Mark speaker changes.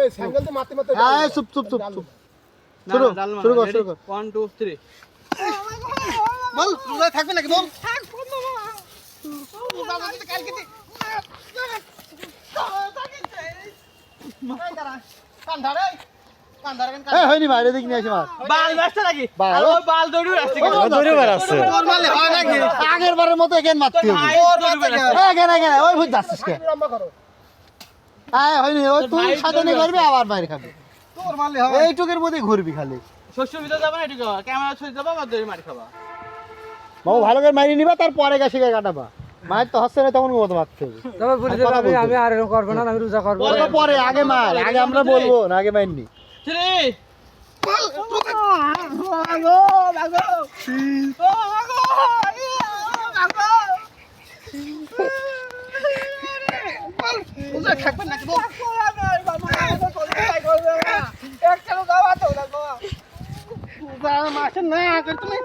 Speaker 1: এই সাইকেল তো মারতে মারতে
Speaker 2: এই চুপ চুপ চুপ চুপ শুরু শুরু কর শুরু কর
Speaker 3: 1 2 3
Speaker 2: বল রোজা থাকবে নাকি বল এই হয়নি ভাই এদিক নিয়ে আসি মার
Speaker 3: বাল ব্যস্ত নাকি
Speaker 2: বাল।
Speaker 3: আর ওই বাল দৌড়ে আসছে
Speaker 4: দৌড়ে বেড়াচ্ছে
Speaker 2: তোর মারলে হয় নাকি আগের বারের মতো এখানে মারতে হবে এখানে এখানে ওই ভূত যাচ্ছিস কে
Speaker 1: লম্বা করো
Speaker 2: হ্যাঁ হয়নি ওই তুই
Speaker 3: ভাই
Speaker 2: সাধনে
Speaker 3: দৌড়ে
Speaker 2: করবি আবার বাইরে খাবি
Speaker 1: তোর মারলে হয়
Speaker 2: এইটুকের মধ্যে ঘুরবি খালি
Speaker 3: শস্য ভিতরে যাবে না এটুকু ক্যামেরা ছুঁয়ে যাবা বা দড়ি মারি খাবা
Speaker 2: বাবু ভালো করে মারি নিবা তারপরে গাছে গায়ে কাটাবা মায়ের তো হচ্ছে না তখন মতো মারতে হবে
Speaker 4: তবে বলি
Speaker 2: কথা
Speaker 4: আমি
Speaker 2: বলতে
Speaker 4: আমি আর এরকম করবো না আমি রোজা করবো
Speaker 2: পরে পরে আগে মার আগে আমরা বলবো না আগে মাইননি
Speaker 3: 3
Speaker 1: মাসে না তুমি